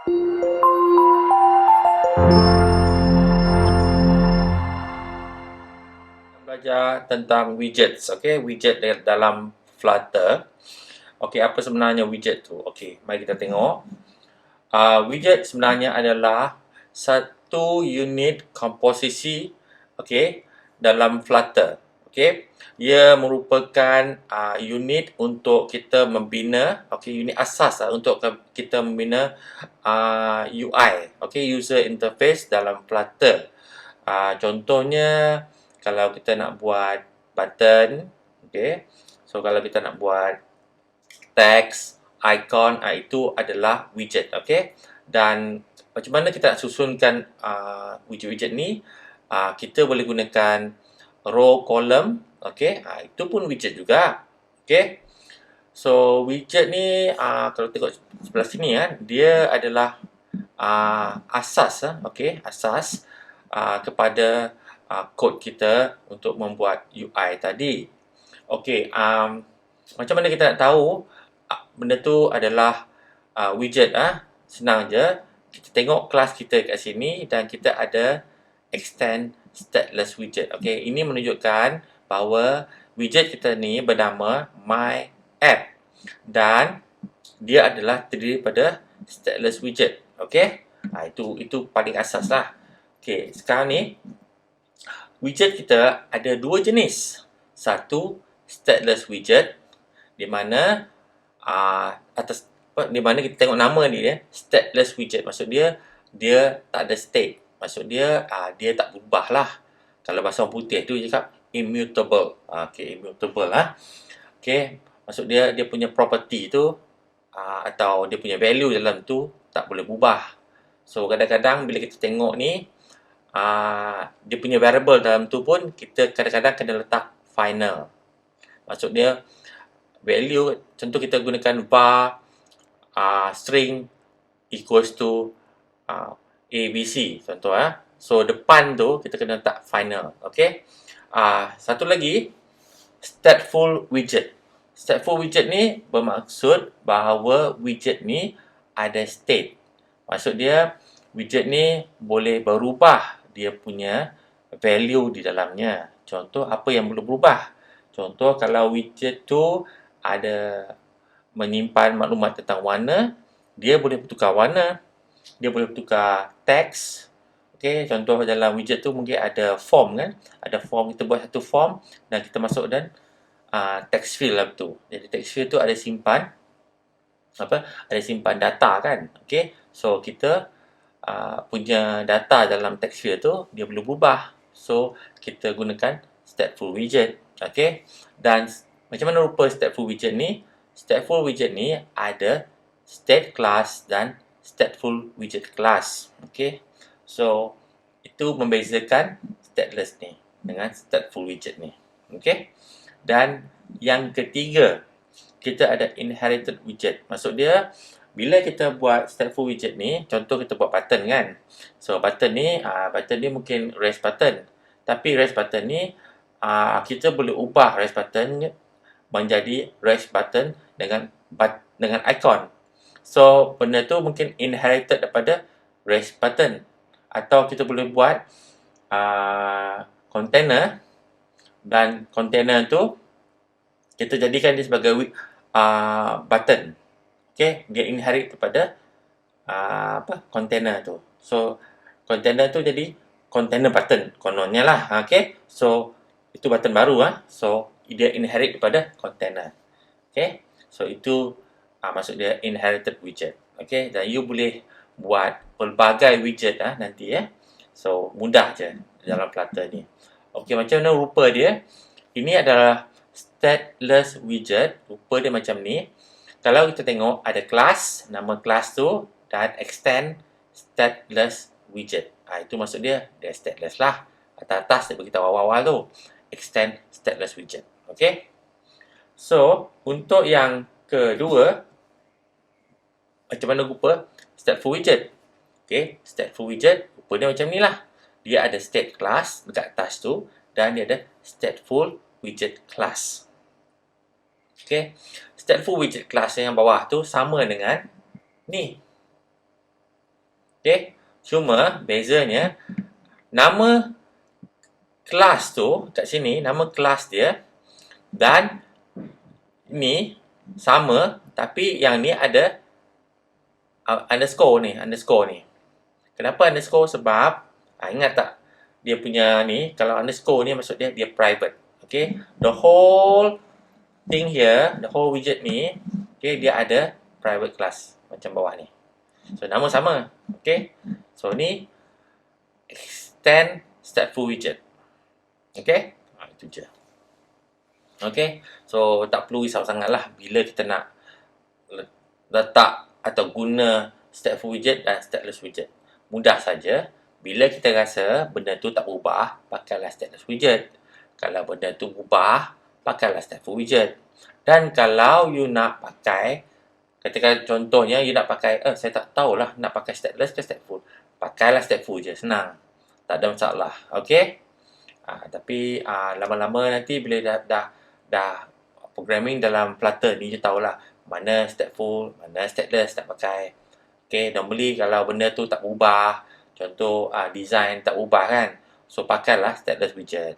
Belajar tentang widgets, okey, widget dalam Flutter. Okey, apa sebenarnya widget tu? Okey, mari kita tengok. Widget sebenarnya adalah satu unit komposisi, okey, dalam Flutter. Okey, ia merupakan unit untuk kita membina, okey, unit asas untuk kita membina UI, okey, user interface dalam Flutter. Contohnya kalau kita nak buat button, okey. So kalau kita nak buat teks, icon, itu adalah widget, okey. Dan macam mana kita nak susunkan widget-widget ni? Kita boleh gunakan row, column, okey. Itu pun widget juga, okey. So widget ni kalau tengok sebelah sini dia adalah asas, okey, asas kepada kod kita untuk membuat UI tadi. Okey, macam mana kita nak tahu benda tu adalah widget? Senang je. Kita tengok kelas kita kat sini dan kita ada extend stateless widget. Okey, ini menunjukkan bahawa widget kita ni bernama my app dan dia adalah terdiri daripada stateless widget. Okey, itu paling asas lah. Okey, sekarang ni widget kita ada dua jenis. Satu, stateless widget, di mana di mana kita tengok nama dia, stateless widget. Maksud dia tak ada state. Maksud dia dia tak berubah lah. Kalau bahasa orang putih tu cakap immutable. Okey, immutable lah. Okey, maksud dia punya property tu atau dia punya value dalam tu tak boleh berubah. So kadang-kadang bila kita tengok ni dia punya variable dalam tu pun kita kadang-kadang kena letak final. Maksud dia value, contoh kita gunakan var string equals to ABC contoh So depan tu kita kena letak final. Okey. Satu lagi, stateful widget. Stateful widget ni bermaksud bahawa widget ni ada state. Maksud dia widget ni boleh berubah dia punya value di dalamnya. Contoh apa yang boleh berubah? Contoh kalau widget tu ada menyimpan maklumat tentang warna, dia boleh bertukar warna, dia boleh bertukar teks. Okey, contoh dalam widget tu mungkin ada form kan? Ada form, kita buat satu form dan kita masuk dan text field lah tu. Jadi text field tu ada simpan ada simpan data kan. Okey. So kita punya data dalam text field tu dia boleh berubah. So kita gunakan stateful widget. Okey. Dan macam mana rupa stateful widget ni? Stateful widget ni ada state class dan stateful widget class. Okey. So itu membezakan stateless ni dengan stateful widget ni. Okey. Dan yang ketiga, kita ada inherited widget. Maksud dia bila kita buat stateful widget ni, contoh kita buat button kan. So button ni mungkin raise button. Tapi raise button ni kita boleh ubah raise button menjadi raise button dengan icon. So benda tu mungkin inherited daripada raise button. Atau kita boleh buat container dan container tu kita jadikan dia sebagai button. Okey, dia inherit kepada container tu. So container tu jadi container button kononnya lah. Okey. So itu button baru So dia inherit kepada container. Okey. So itu maksud dia inherited widget. Okey, dan you boleh buat pelbagai widget nanti So mudah je dalam Flutter ni. Okey, macam mana rupa dia? Ini adalah stateless widget. Rupa dia macam ni. Kalau kita tengok ada kelas, nama kelas tu dan extend stateless widget. Itu maksud dia stateless lah. Atas dia beritahu awal-awal tu. Extend stateless widget. Okey. So, untuk yang kedua, macam mana rupa stateful widget? Okey, stateful widget rupa dia macam ni lah. Dia ada state class dekat atas tu dan dia ada stateful widget class. Okey. Stateful widget class yang bawah tu sama dengan ni. Okey, cuma bezanya nama kelas tu kat sini, nama kelas dia dan ni sama, tapi yang ni ada underscore ni. Kenapa underscore? Sebab ingat tak dia punya ni, kalau underscore ni maksud dia private. Okay, the whole thing here, the whole widget ni, okay, dia ada private class macam bawah ni. So nama sama. Okay, so ni extend stateful widget. Okay, itu je. Okay, so tak perlu risau sangat lah bila kita nak letak atau guna stateful widget dan stateless widget. Mudah saja. Bila kita rasa benda tu tak berubah, pakailah stateless widget. Kalau benda tu berubah, pakailah stateful widget. Dan kalau you nak pakai, ketika contohnya you nak pakai, saya tak tahulah nak pakai stateless ke stateful. Pakailah stateful je, senang. Tak ada masalah. Okay? Tapi lama-lama nanti bila dah programming dalam Flutter ni, you tahulah mana stateful, mana stateless nak pakai. Okay, normally kalau benda tu tak berubah, contoh design tak ubah kan, so pakailah stateless widget.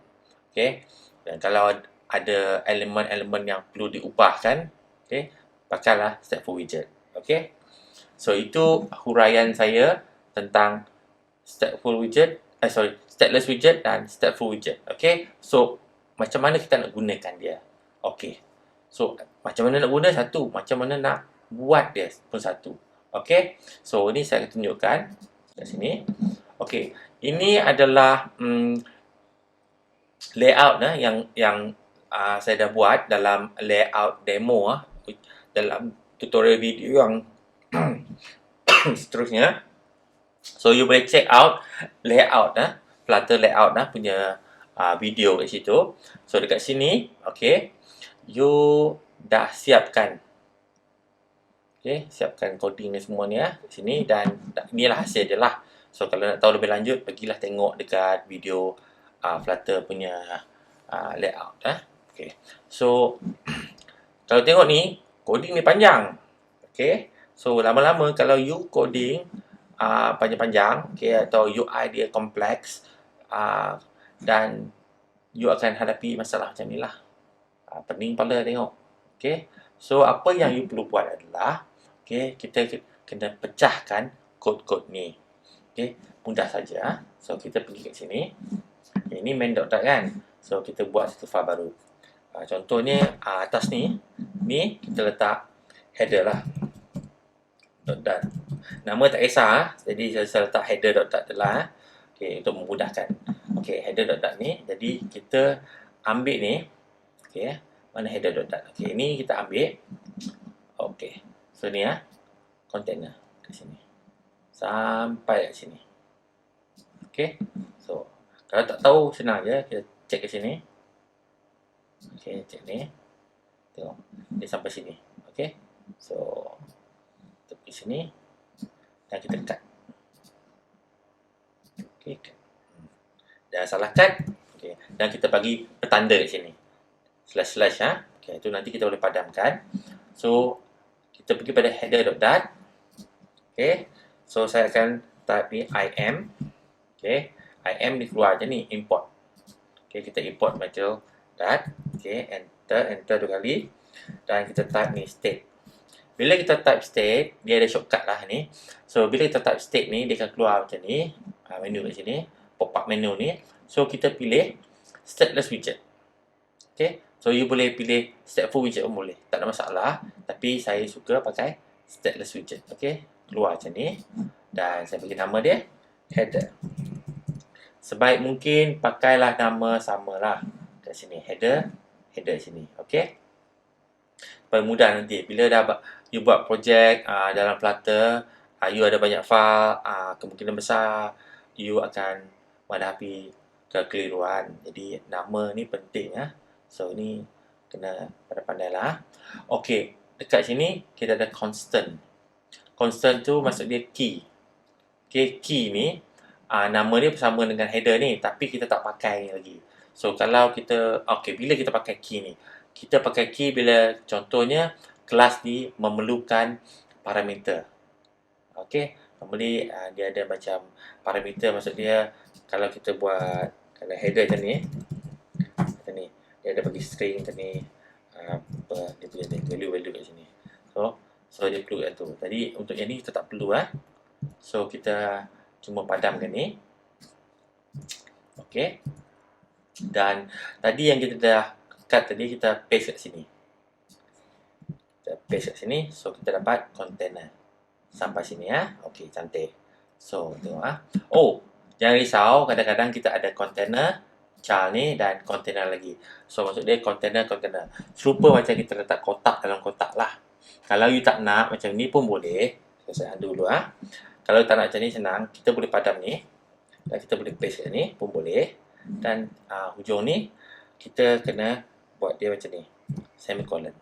Okay, dan kalau ada elemen-elemen yang perlu diubahkan, okay, pakailah stateful widget. Okay, so itu huraian saya tentang stateful widget, stateless widget dan stateful widget. Okay, so macam mana kita nak gunakan dia? Okay, so macam mana nak guna satu, macam mana nak buat dia pun satu. Okay, so ini saya akan tunjukkan kat sini. Okay, ini adalah layout yang saya dah buat dalam layout demo dalam tutorial video yang seterusnya. So you boleh check out layout Flutter layout punya video kat situ. So dekat sini, okay, you dah siapkan. Okay, siapkan coding ni semua ni kat sini dan inilah hasil dia lah. So kalau nak tahu lebih lanjut, pergilah tengok dekat video Flutter punya layout Okay. So kalau tengok ni, coding ni panjang. Okay. So lama-lama kalau you coding panjang-panjang, okay, atau UI dia kompleks, dan you akan hadapi masalah macam ni lah. Pening kepala tengok. Okay. So apa yang you perlu buat adalah, okay, kita kena pecahkan kod-kod ni. Okay, mudah saja. So kita pergi kat sini. Okay, ini main.dot kan. So kita buat satu file baru. Contohnya atas ni kita letak header lah. .dot. Nama tak kisah. Jadi saya letak header.dot lah. Okay, untuk memudahkan. Okay, header.dot ni. Jadi kita ambil ni. Okay, mana header.dot. Okay, ini kita ambil. Okay, so ni container kat sini. Sampai kat sini. Okay, so kalau tak tahu senang je, kita cek kat sini. Okay, cek ni. Tengok, dia sampai sini. Okay, so kita pergi sini dan kita cut. Okay, cut. Jangan salah cut. Okay, dan kita bagi petanda kat sini. Slash. Okay, itu nanti kita boleh padamkan. So kita pergi pada header.dot. Okay, so saya akan type ni im. Okay, im ni keluar je ni, import. Okay, kita import material dot. Okay, enter 2 kali. Dan kita type ni state. Bila kita type state, dia ada shortcut lah ni. So bila kita type state ni, dia akan keluar macam ni. Menu kat sini, pop-up menu ni. So kita pilih stateless widget. Okay, so you boleh pilih stateful widget pun boleh, tak ada masalah. Tapi saya suka pakai stateless widget. Okay, keluar macam ni. Dan saya bagi nama dia header. Sebaik mungkin pakailah nama samalah kat sini, header sini. Okay, supaya mudah nanti bila dah you buat projek dalam Flutter, you ada banyak file, kemungkinan besar you akan menghadapi kekeliruan. Jadi nama ni penting So ni kena pandai-pandai lah. Okay, dekat sini kita ada constant. Constant tu maksud dia key. Okay, key ni nama dia bersama dengan header ni, tapi kita tak pakai ni lagi. So kalau kita, okay, bila kita pakai key ni, kita pakai key bila contohnya kelas ni memerlukan parameter. Okay, Normally dia ada macam parameter, maksud dia kalau kita buat, kalau header macam ni, dia ada bagi string macam ni, apa dia punya value kat sini. So dia perlu kat tu. Tadi untuk yang ni kita tak perlu So kita cuma padamkan ni. Okey. Dan tadi yang kita dah cut tadi, kita paste kat sini. Kita paste kat sini, so kita dapat container. Sampai sini Okey, cantik. So tengok Oh, jangan risau, kadang-kadang kita ada container char ni dan container lagi. So maksud dia container. Serupa macam kita letak kotak dalam kotak lah. Kalau you tak nak macam ni pun boleh. Saya undo dulu Kalau tak nak macam ni, senang. Kita boleh padam ni. Dan kita boleh paste kat ni pun boleh. Dan hujung ni kita kena buat dia macam ni, semicolon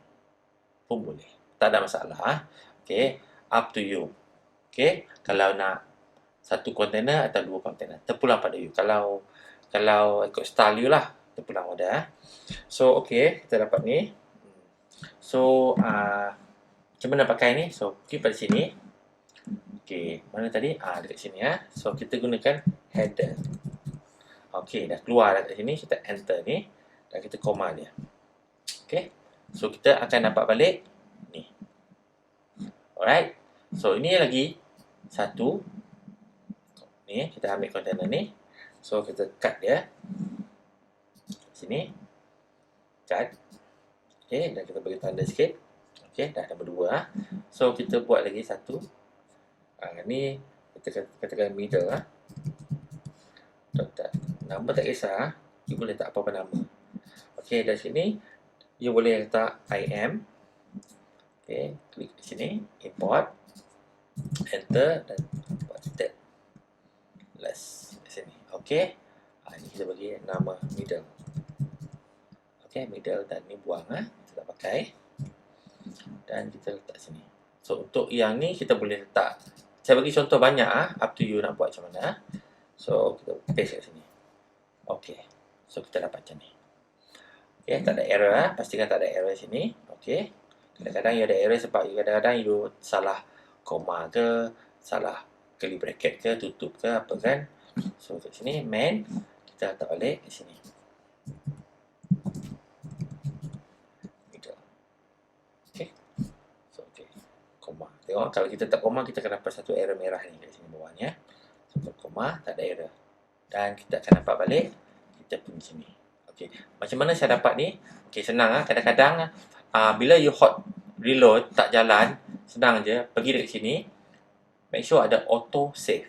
pun boleh, tak ada masalah. Okay, up to you. Okay, kalau nak satu kontainer atau dua kontainer, terpulang pada you. Kalau ikut style you lah, terpulang pada So okay, kita dapat ni. So macam mana pakai ni? So pergi pada sini. Okay, mana tadi? Dekat sini So kita gunakan header. Okey, dah keluar dah kat sini, kita enter ni dan kita koma dia. Okey. So kita akan dapat balik ni. Alright. So ini lagi satu. Ni kita ambil container ni. So kita cut dia. Sini. Cut. Okey, dan kita bagi tanda sikit. Okey, dah nombor 2 So kita buat lagi satu. Ni kita katakan middle Nama tak kisah, you boleh letak apa-apa nama. Okey, dari sini you boleh letak IM. Okey, klik di sini, import, enter dan buat step less di sini. Okey. Ini kita bagi nama middle. Okey, middle dan ni buang kita tak pakai. Dan kita letak sini. So untuk yang ni kita boleh letak, saya bagi contoh banyak up to you nak buat macam mana. So kita paste kat sini. Okey. So kita dapat macam ni. Okey, tak ada error pastikan tak ada error sini. Okey. Kadang-kadang you ada error sebab kadang-kadang you salah koma ke, salah curly bracket ke, tutup ke apa kan. So kat sini main, kita letak balik di sini. Middle. Okey. So okey. Koma. Tengok kalau kita tak koma, kita akan dapat satu error merah ni kat sini bawah ni So koma, tak ada error. Dan kita akan dapat balik, kita pergi sini. Okey, macam mana saya dapat ni? Okey, senang kadang-kadang bila you hot reload tak jalan, senang je, pergi dari sini. Make sure ada auto save.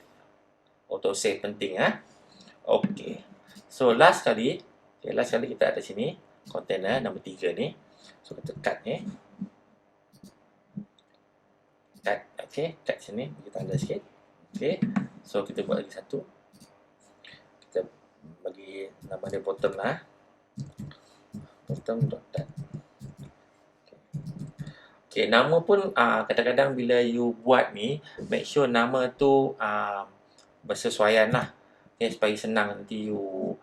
Auto save penting Okey. So last kali kita ada sini container nombor 3 ni. So kita cut ni. Cut, okey, cut sini, kita tanda sikit. Okey. So kita buat lagi satu. Kita bagi nama dia bottom bottom dot dot. Okay, nama pun kadang-kadang bila you buat ni, make sure nama tu bersesuaian okay, supaya senang nanti you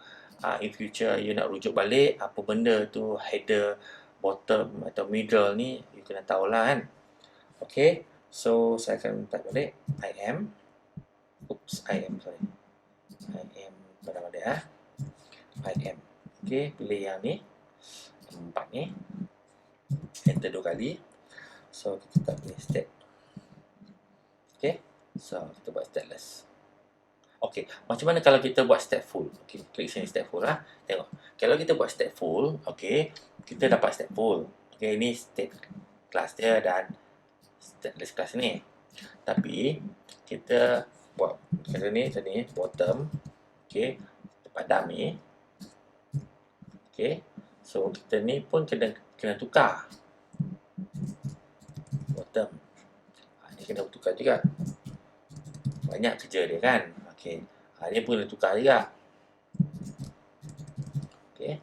in future you nak rujuk balik apa benda tu, header, bottom atau middle ni, you kena tahulah kan. Okay, so saya akan letak balik I am pada dia I am. Okay, pilih yang ni 4 ni, enter 2 kali. So kita tak pilih step. Okay, so kita buat stepless. Okay, macam mana kalau kita buat step full? Okay, klik sini step full Tengok, kalau kita buat step full, okay, kita dapat step full. Okay, ini step class dia dan stepless class ni. Tapi kita buat macam ni bottom. Okay, padam ni. Okay, so kita ni pun kena tukar bottom. Ni kena tukar juga. Banyak kerja dia kan. Okay, ni pun kena tukar juga. Okay,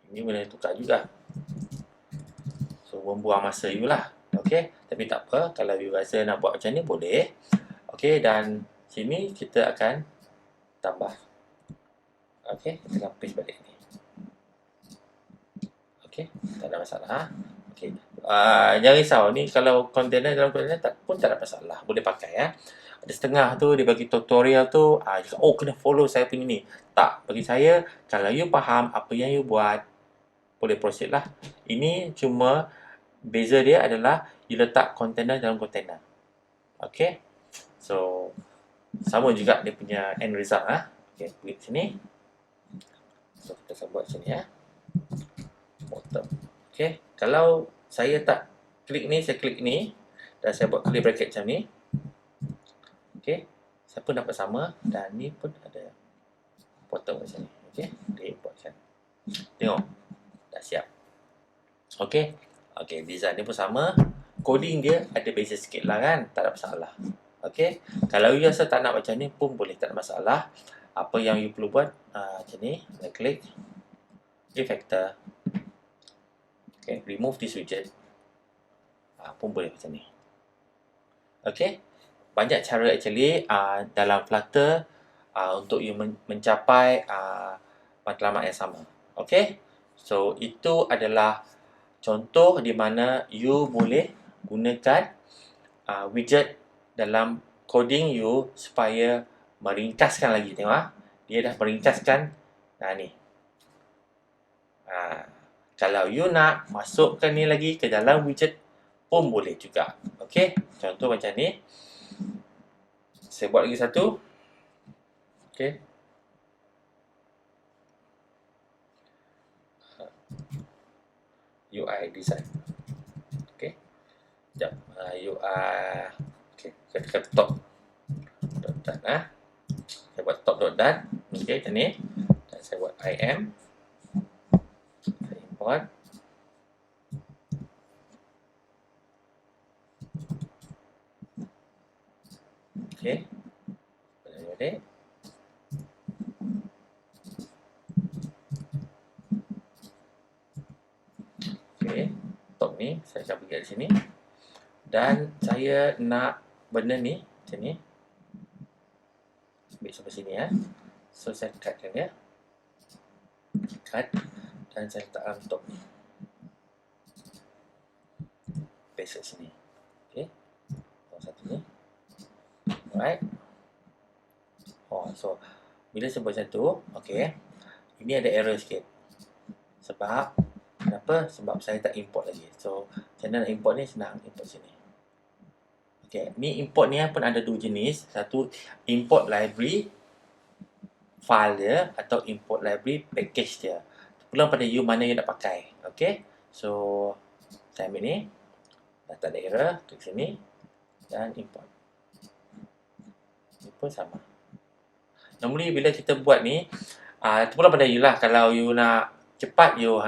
ini kena tukar juga. So membuang masa you lah. Okay, tapi tak apa, kalau you rasa nak buat macam ni boleh. Okay, dan sini kita akan tambah. Okay, kita akan paste balik ni. Okay, tak ada masalah. Okay, jangan risau ni, kalau kontainer dalam kontainer pun tak ada masalah, boleh pakai ya. Ada setengah tu dia bagi tutorial tu, dia kata, oh kena follow saya punya ni. Tak, bagi saya kalau you faham apa yang you buat, boleh proceed lah. Ini cuma beza dia adalah you letak kontainer dalam kontainer. Okay, so sama juga dia punya end result lah. Okay, klik sini. So kita buat sini ya. Bottom. Okay, kalau saya tak klik ni, saya klik ni dan saya buat curly bracket macam ni. Okay, saya pun dapat sama dan ni pun ada bottom kat sini. Okay, dia importkan. Tengok, dah siap. Okay, okay, design dia pun sama. Coding dia ada beza sikit lah kan, tak ada masalah. Okay, kalau you rasa tak nak macam ni pun boleh, tak ada masalah. Apa yang you perlu buat, macam ni, klik refactor. Okay, remove this widget. Pun boleh macam ni. Okay, banyak cara actually dalam Flutter untuk you mencapai matlamat yang sama. Okay, so itu adalah contoh di mana you boleh gunakan widget dalam coding you supaya meringkaskan lagi. Tengok dia dah meringkaskan. Ni kalau you nak masukkan ni lagi ke dalam widget pun boleh juga. Okey, contoh macam ni. Saya buat lagi satu. Okey. UI design. Okey. Sekejap. UI. Okey, kita tekan top. Dot saya buat top dot done. Okey, macam ni. Dan saya buat IM. Saya import. Okey. Balik. Okey. Top ni saya akan pergi kat sini. Dan saya nak benda ni macam ni. Ambil sampai sini ya. So saya cutkan dia. Cut. Dan saya letak dalam top ni. Paste kat sini. Okey. Satu ni. Alright. So bila saya buat macam tu, okey. Ini ada error sikit. Sebab kenapa? Sebab saya tak import lagi. So macam mana nak import ni? Senang, import sini. Okey, ni import ni pun ada dua jenis. Satu import library file dia atau import library package dia. Terpulang pada you mana yang nak pakai. Okey. So saya ambil ni. Dah tak ada error, klik sini dan import. Ini pun sama. Normally bila kita buat ni, terpulang pada you lah. Kalau you nak cepat, you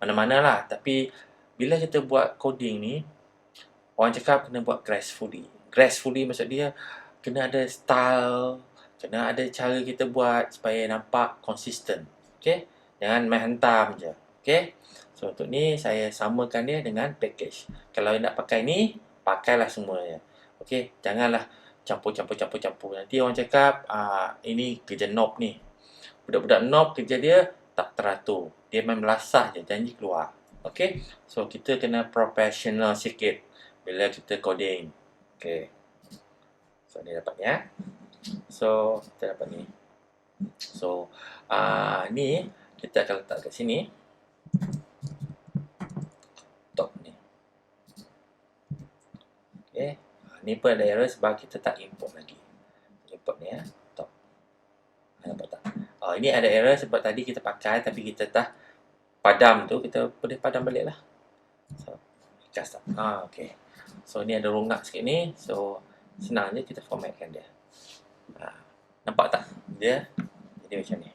mana-mana lah. Tapi bila kita buat coding ni, orang cakap kena buat gracefully. Gracefully maksud dia kena ada style, kena ada cara kita buat supaya nampak konsisten. Okay, jangan main hantam je. Okay, so untuk ni saya samakan dia dengan package. Kalau nak pakai ni, pakailah semuanya. Okay, janganlah campur. Nanti orang cakap ini kerja knob ni. Budak-budak knob kerja dia tak teratur. Dia main melasah je, janji keluar. Okay, so kita kena professional sikit bila kita coding. Okay, so ni dapatnya. So kita dapat ni. So ni kita akan letak kat sini. Top ni. Okay, ni pun ada error sebab kita tak import lagi. Import ni top. Nampak tak? Ini ada error sebab tadi kita pakai tapi kita dah padam tu, kita boleh padam balik lah. So, just okay. So ni ada rongak sikit ni. So senang je kita formatkan dia. Nampak tak? Dia jadi macam ni.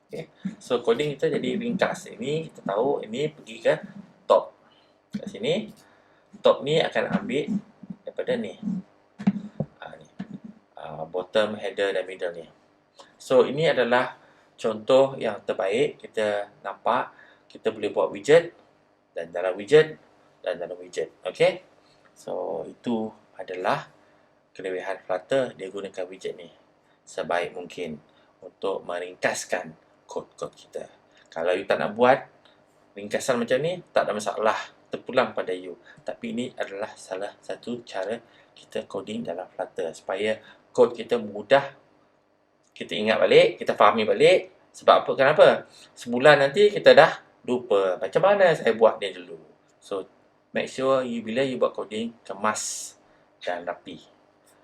Okay. So coding kita jadi ringkas. Ini kita tahu ini pergi ke top. Kat sini. Top ni akan ambil daripada ni. Bottom, header dan middle ni. So ini adalah contoh yang terbaik. Kita nampak kita boleh buat widget dan dalam widget dan dalam widget. Okay. So itu adalah kelebihan Flutter. Dia gunakan widget ni sebaik mungkin untuk meringkaskan kod-kod kita. Kalau you tak nak buat ringkasan macam ni, tak ada masalah. terpulang pada you. Tapi ini adalah salah satu cara kita coding dalam Flutter supaya kod kita mudah kita ingat balik, kita fahami balik. Sebab apa? Kenapa? Sebulan nanti kita dah lupa macam mana saya buat ni dulu. So, make sure bila you buat coding, kemas dan rapi.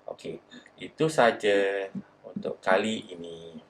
Okey, itu saja untuk kali ini.